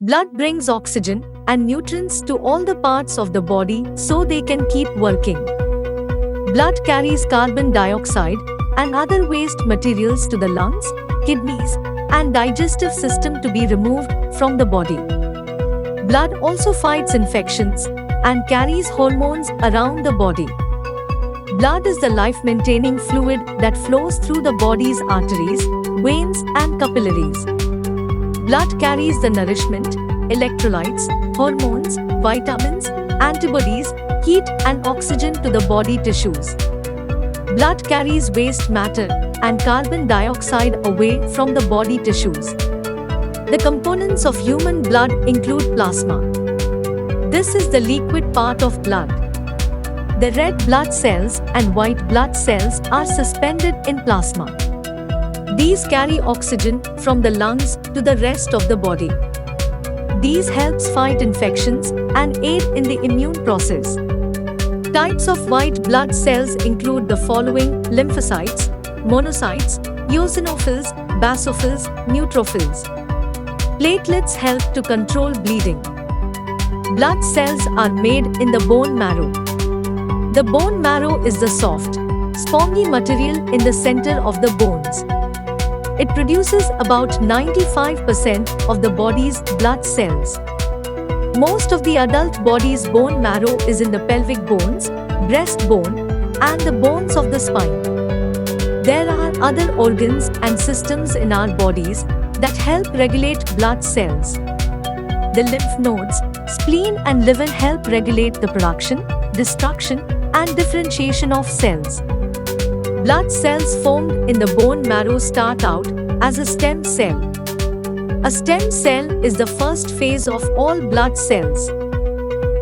Blood brings oxygen and nutrients to all the parts of the body so they can keep working. Blood carries carbon dioxide and other waste materials to the lungs, kidneys, and digestive system to be removed from the body. Blood also fights infections and carries hormones around the body. Blood is the life-maintaining fluid that flows through the body's arteries, veins, and capillaries. Blood carries the nourishment, electrolytes, hormones, vitamins, antibodies, heat, and oxygen to the body tissues. Blood carries waste matter and carbon dioxide away from the body tissues. The components of human blood include plasma. This is the liquid part of blood. The red blood cells and white blood cells are suspended in plasma. These carry oxygen from the lungs to the rest of the body. These helps fight infections and aid in the immune process. Types of white blood cells include the following: lymphocytes, monocytes, eosinophils, basophils, neutrophils. Platelets help to control bleeding. Blood cells are made in the bone marrow. The bone marrow is the soft, spongy material in the center of the bones. It produces about 95% of the body's blood cells. Most of the adult body's bone marrow is in the pelvic bones, breastbone, and the bones of the spine. There are other organs and systems in our bodies that help regulate blood cells. The lymph nodes, spleen, and liver help regulate the production, destruction, and differentiation of cells. Blood cells formed in the bone marrow start out as a stem cell. A stem cell is the first phase of all blood cells.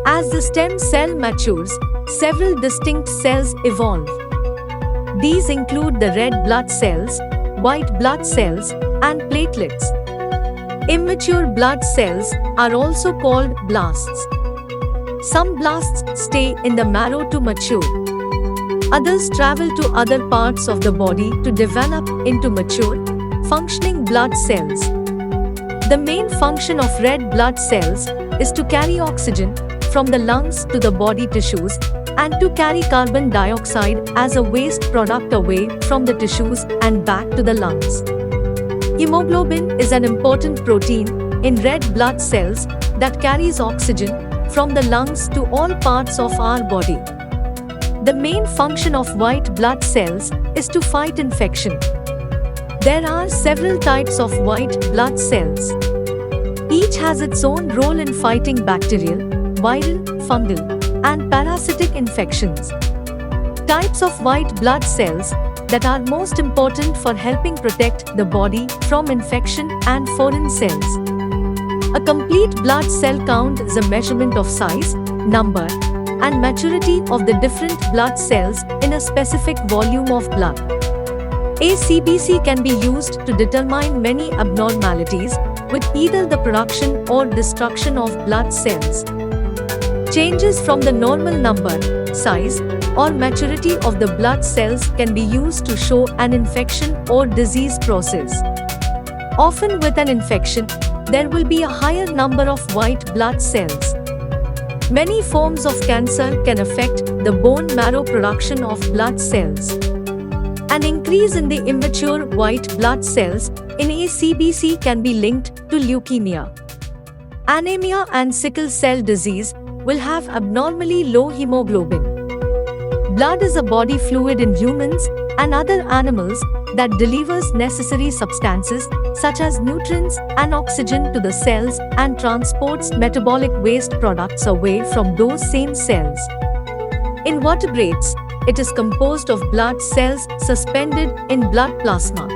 As the stem cell matures, several distinct cells evolve. These include the red blood cells, white blood cells, and platelets. Immature blood cells are also called blasts. Some blasts stay in the marrow to mature. Others travel to other parts of the body to develop into mature, functioning blood cells. The main function of red blood cells is to carry oxygen from the lungs to the body tissues and to carry carbon dioxide as a waste product away from the tissues and back to the lungs. Hemoglobin is an important protein in red blood cells that carries oxygen from the lungs to all parts of our body. The main function of white blood cells is to fight infection. There are several types of white blood cells. Each has its own role in fighting bacterial, viral, fungal, and parasitic infections. Types of white blood cells that are most important for helping protect the body from infection and foreign cells. A complete blood cell count is a measurement of size, number, and maturity of the different blood cells in a specific volume of blood. ACBC can be used to determine many abnormalities with either the production or destruction of blood cells. Changes from the normal number, size, or maturity of the blood cells can be used to show an infection or disease process. Often with an infection, there will be a higher number of white blood cells. Many forms of cancer can affect the bone marrow production of blood cells. An increase in the immature white blood cells in ACBC can be linked to leukemia. Anemia and sickle cell disease will have abnormally low hemoglobin. Blood is a body fluid in humans and other animals that delivers necessary substances such as nutrients and oxygen to the cells and transports metabolic waste products away from those same cells. In vertebrates, it is composed of blood cells suspended in blood plasma.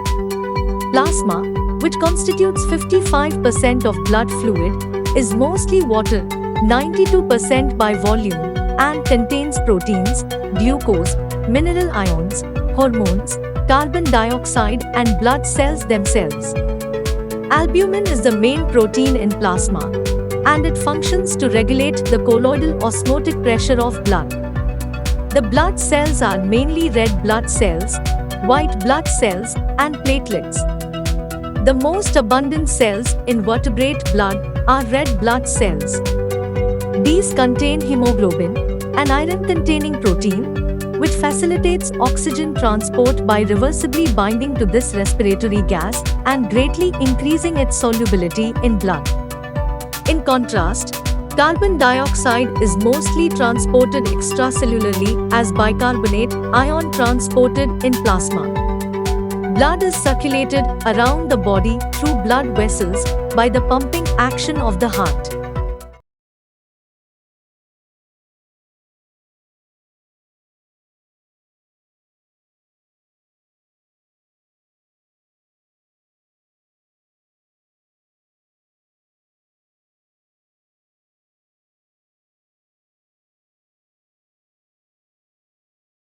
Plasma, which constitutes 55% of blood fluid, is mostly water, 92% by volume, and contains proteins, glucose, mineral ions, hormones, carbon dioxide, and blood cells themselves. Albumin is the main protein in plasma, and it functions to regulate the colloidal osmotic pressure of blood. The blood cells are mainly red blood cells, white blood cells, and platelets. The most abundant cells in vertebrate blood are red blood cells. These contain hemoglobin, an iron-containing protein, which facilitates oxygen transport by reversibly binding to this respiratory gas and greatly increasing its solubility in blood. In contrast, carbon dioxide is mostly transported extracellularly as bicarbonate ion transported in plasma. Blood is circulated around the body through blood vessels by the pumping action of the heart.